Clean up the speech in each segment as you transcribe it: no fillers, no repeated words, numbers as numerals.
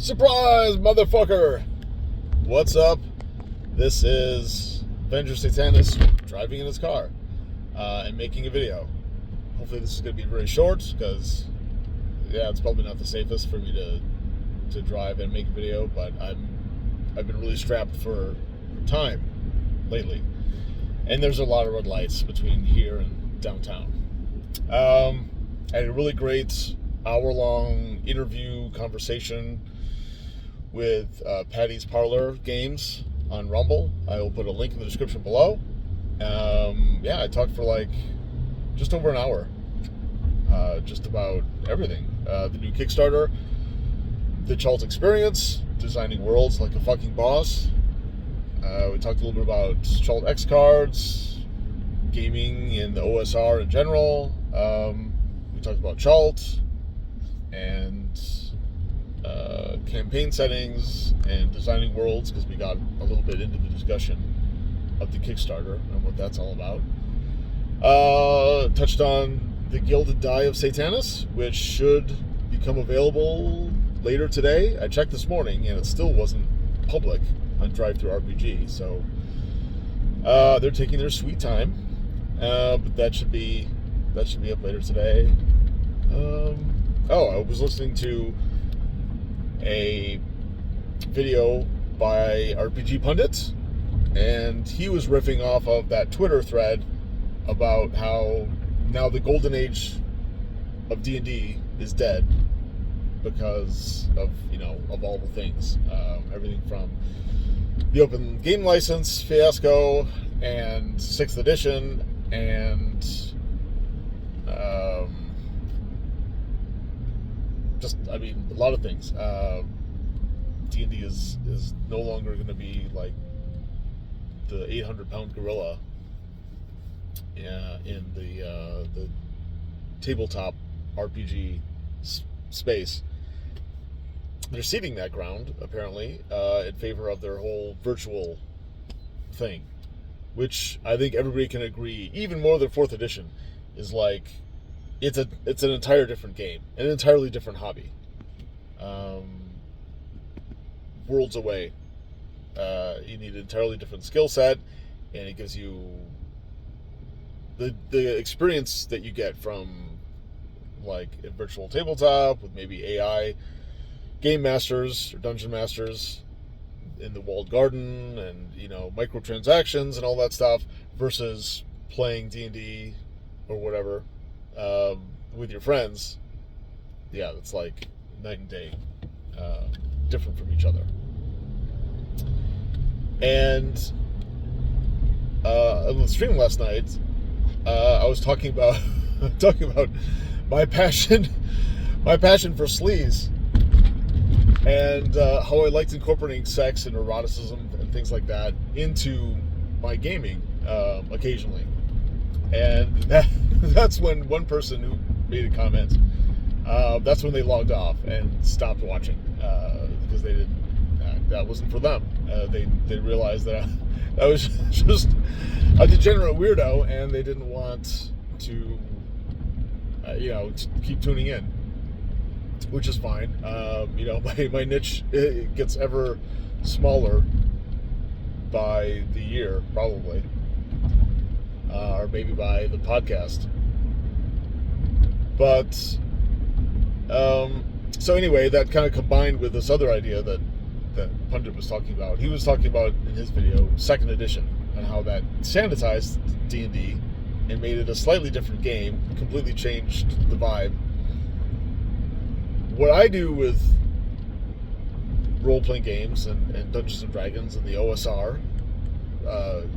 Surprise, motherfucker! What's up? This is Venger Satanis driving in his car and making a video. Hopefully this is going to be very short because, it's probably not the safest for me to drive and make a video, but I've been really strapped for time lately. And there's a lot of red lights between here and downtown. I had a really great hour-long interview conversation with Patty's Parlor Games on Rumble. I will put a link in the description below. I talked for just over an hour, just about everything. The new Kickstarter, the Chalt experience, designing worlds like a fucking boss. We talked a little bit about Chalt X cards, gaming in the OSR in general. We talked about Chalt and campaign settings and designing worlds, because we got a little bit into the discussion of the Kickstarter and what that's all about. Touched on the Gilded Die of Satanis, which should become available later today. I checked this morning and it still wasn't public on DriveThruRPG, so they're taking their sweet time, but that should be up later today. I was listening to a video by RPG Pundit, and he was riffing off of that Twitter thread about how now the golden age of D&D is dead because of all the things, everything from the open game license fiasco and 6th edition and a lot of things. D&D is no longer going to be like the 800-pound gorilla in the tabletop RPG space. They're ceding that ground, apparently, in favor of their whole virtual thing, which I think everybody can agree, even more than 4th edition, is like it's an entire different game, an entirely different hobby, worlds away. You need an entirely different skill set, and it gives you the experience that you get from like a virtual tabletop with maybe AI game masters or dungeon masters in the walled garden and microtransactions and all that stuff, versus playing D&D or whatever with your friends. It's like night and day, different from each other. And on the stream last night, I was talking about my passion for sleaze, and how I liked incorporating sex and eroticism and things like that into my gaming occasionally. And that's when one person who made a comment, that's when they logged off and stopped watching, because they didn't. That wasn't for them. They realized that I was just a degenerate weirdo, and they didn't want to to keep tuning in, which is fine. My niche, it gets ever smaller by the year, probably, or maybe by the podcast. But so anyway, that kind of combined with this other idea that Pundit was talking about. He was talking about in his video 2nd edition and how that sanitized D&D and made it a slightly different game, completely changed the vibe. What I do with role-playing games and Dungeons & Dragons and the OSR,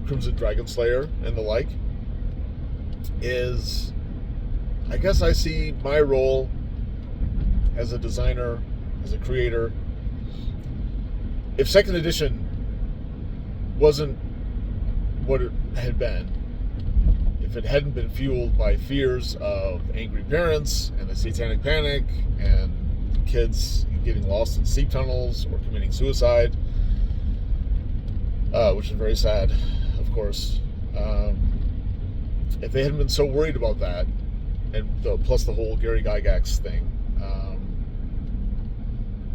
Crimson Dragon Slayer and the like, is I guess I see my role as a designer, as a creator. If 2nd edition wasn't what it had been, if it hadn't been fueled by fears of angry parents and the satanic panic and kids getting lost in sleep tunnels or committing suicide, which is very sad, of course, if they hadn't been so worried about that, and plus the whole Gary Gygax thing,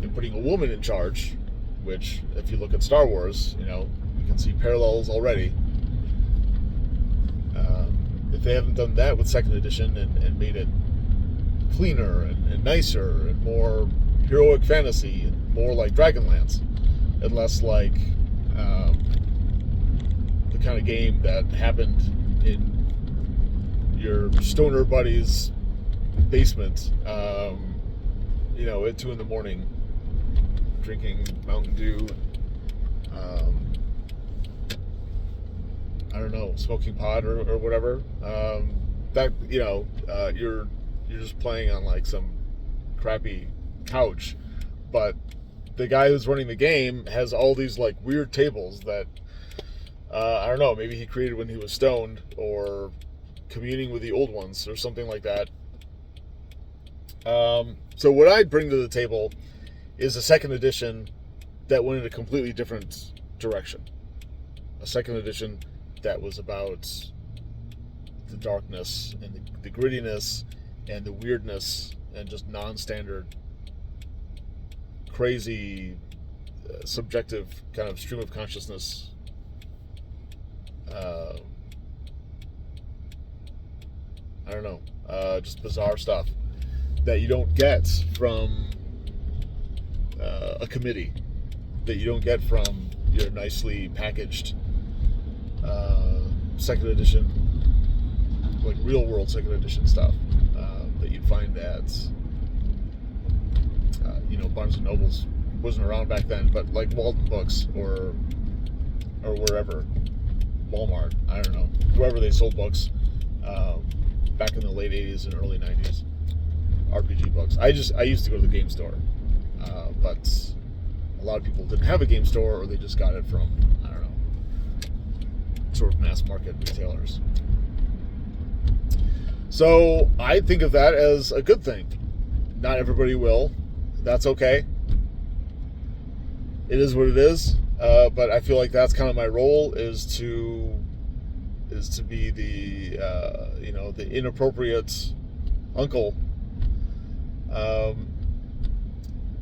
than putting a woman in charge, which, if you look at Star Wars, you can see parallels already. If they haven't done that with second edition and made it cleaner and nicer and more heroic fantasy and more like Dragonlance and less like the kind of game that happened in your stoner buddy's basement, at 2 a.m, drinking Mountain Dew, I don't know, smoking pot or whatever. You're just playing on like some crappy couch, but the guy who's running the game has all these like weird tables that I don't know, maybe he created when he was stoned or communing with the old ones or something like that. So what I'd bring to the table is a second edition that went in a completely different direction. A second edition that was about the darkness and the grittiness and the weirdness and just non-standard, crazy, subjective kind of stream of consciousness. I don't know, just bizarre stuff that you don't get from a committee, that you don't get from your nicely packaged second edition, like real world second edition stuff that you'd find at Barnes and Nobles. Wasn't around back then, but like Walden Books or wherever, Walmart, I don't know, wherever they sold books back in the late 80s and early 90s, RPG books. I used to go to the game store, but a lot of people didn't have a game store, or they just got it from, I don't know, sort of mass market retailers. So I think of that as a good thing. Not everybody will. That's okay. It is what it is. But I feel like that's kind of my role, is to be the the inappropriate uncle.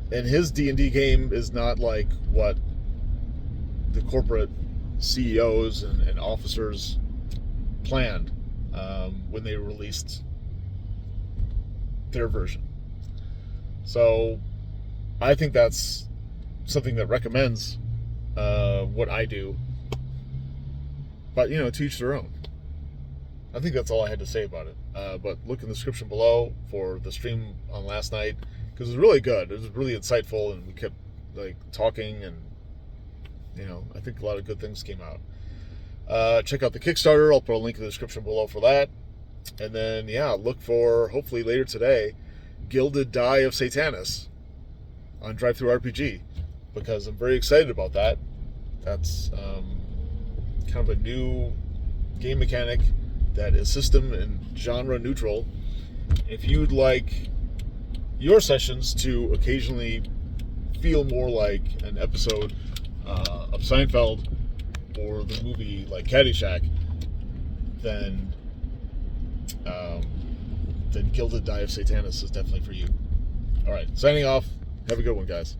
And his D&D game is not like what the corporate CEOs and officers planned when they released their version. So I think that's something that recommends what I do. But, to each their own. I think that's all I had to say about it. But look in the description below for the stream on last night, because it was really good. It was really insightful, and we kept talking, and I think a lot of good things came out. Check out the Kickstarter. I'll put a link in the description below for that. And then, look for, hopefully later today, Gilded Die of Satanis on Drive-Thru-RPG, because I'm very excited about that. That's kind of a new game mechanic that is system and genre neutral. If you'd like your sessions to occasionally feel more like an episode of Seinfeld or the movie like Caddyshack, then Gilded Die of Satanis is definitely for you. All right, signing off. Have a good one, guys.